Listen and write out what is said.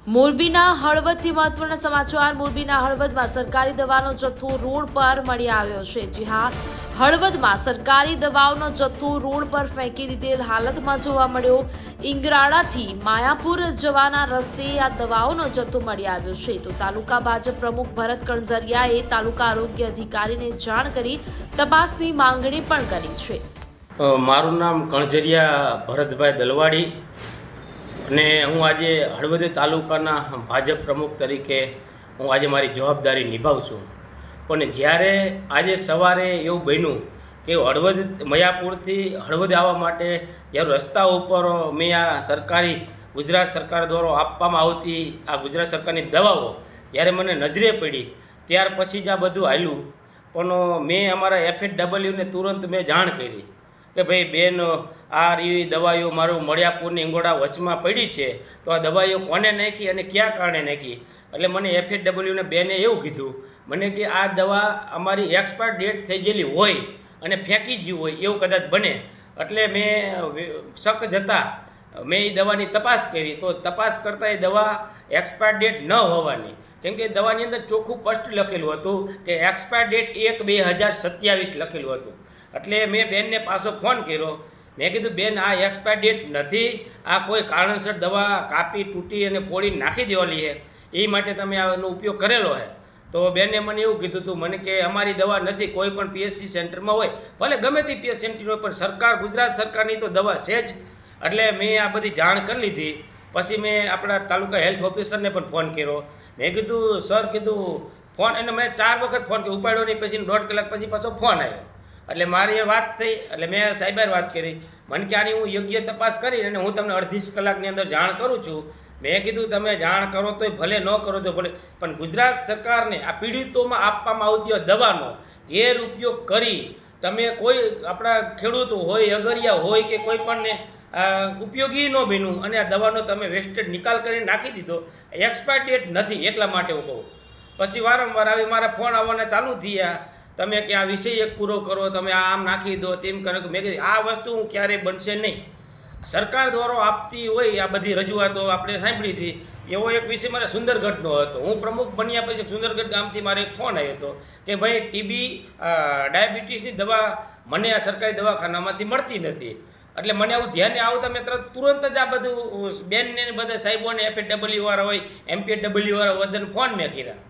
મોરબીના હળવદથી મહત્વના સમાચાર। મોરબીના હળવદમાં સરકારી દવાનો જથ્થો રોડ પર મળી આવ્યો છે। જી હા, હળવદમાં સરકારી દવાઓનો જથ્થો રોડ પર ફેંકી દીધેલ હાલતમાં જોવા મળ્યો। ઇંગરાળાથી માયાપુર જવાના રસ્તે આ દવાઓનો જથ્થો મળી આવ્યો છે। તો તાલુકા ભાજપ પ્રમુખ ભરત કણઝરિયાએ તાલુકા આરોગ્ય અધિકારીને જાણ કરી તપાસની માંગણી પણ કરી છે। મારું નામ કણઝરિયા ભરતભાઈ દલવાડી અને હું આજે હળવદ તાલુકાના ભાજપ પ્રમુખ તરીકે હું આજે મારી જવાબદારી નિભાવું છું। પણ જ્યારે આજે સવારે એવું બન્યું કે હળવદ મયાપુરથી હળવદ આવવા માટે જ્યારે રસ્તા ઉપર મેં આ સરકારી ગુજરાત સરકાર દ્વારા આપવામાં આવતી આ ગુજરાત સરકારની દવાઓ જ્યારે મને નજરે પડી ત્યાર પછી જ આ બધું હાલ્યું। પણ મેં અમારા FHWને તુરંત મેં જાણ કરી કે ભાઈ બેન, આ રીવી દવાઈઓ મારું મળ્યાપુરની ઇંગોડા વચમાં પડી છે, તો આ દવાઈઓ કોને નાખી અને ક્યાં કારણે નાખી? એટલે મને FHWને બેને એવું કીધું મને કે આ દવા અમારી એક્સપાયર ડેટ થઈ ગયેલી હોય અને ફેંકી ગયું હોય એવું કદાચ બને। એટલે મેં શક જતાં મેં એ દવાની તપાસ કરી, તો તપાસ કરતાં એ દવા એક્સપાયર ડેટ ન હોવાની, કેમ કે દવાની અંદર ચોખ્ખું સ્પષ્ટ લખેલું હતું કે એક્સપાયર ડેટ 1/2027 લખેલું હતું। એટલે મેં બેનને પાછો ફોન કર્યો। મેં કીધું બેન, આ એક્સપાયર ડેટ નથી, આ કોઈ કારણસર દવા કાપી તૂટી અને પોળી નાખી દેવાની છે, એ માટે તમે આનો ઉપયોગ કરેલો છે। તો બેને મને એવું કીધું હતું મને કે અમારી દવા નથી, કોઈ પણ PHC સેન્ટરમાં હોય, ભલે ગમે તે PHC સેન્ટર હોય, પણ સરકાર ગુજરાત સરકારની તો દવા છે જ। એટલે મેં આ બધી જાણ કરી લીધી। પછી મેં આપણા તાલુકા હેલ્થ ઓફિસરને પણ ફોન કર્યો। મેં કીધું સર, કીધું ફોન એને મેં 4 વખત ફોન કર્યો, ઉપાડ્યો નહીં। પછી 1.5 કલાક પછી પાછો ફોન આવ્યો। એટલે મારી એ વાત થઈ, એટલે મેં સાહેબે વાત કરી, મને કે આની હું યોગ્ય તપાસ કરી અને હું તમને અડધી કલાકની અંદર જાણ કરું છું। મેં કીધું તમે જાણ કરો તોય ભલે, ન કરો તો ભલે, પણ ગુજરાત સરકારને આ પીડિતોમાં આપવામાં આવતી દવાનો ગેરઉપયોગ કરી તમે કોઈ આપણા ખેડૂતો હોય, અગરિયા હોય કે કોઈ પણને ઉપયોગી ન બન્યું અને આ દવાનો તમે વેસ્ટેજ નિકાલ કરીને નાખી દીધો, એક્સપાયર ડેટ નથી એટલા માટે હું કહું। પછી વારંવાર આવી મારા ફોન આવવાના ચાલુ થયા, તમે કે આ વિષય એક પૂરો કરો, તમે આ આમ નાખી દો, તેમ કરો। મેં કીધું આ વસ્તુ હું ક્યારેય બનશે નહીં। સરકાર દ્વારા આપતી હોય આ બધી રજૂઆતો આપણે સાંભળી હતી। એવો એક વિષય મારે સુંદરગઢનો હતો। હું પ્રમુખ બન્યા પછી સુંદરગઢ ગામથી મારે એક ફોન આવ્યો હતો કે ભાઈ TB ડાયાબિટીસની દવા મને આ સરકારી દવાખાનામાંથી મળતી નથી। એટલે મને આવું ધ્યાને આવતા મેં તુરંત જ આ બધું બેનને બધા સાહેબોને FHW વાળા હોય, MPHW વાળા બધાને ફોન મેં કર્યા।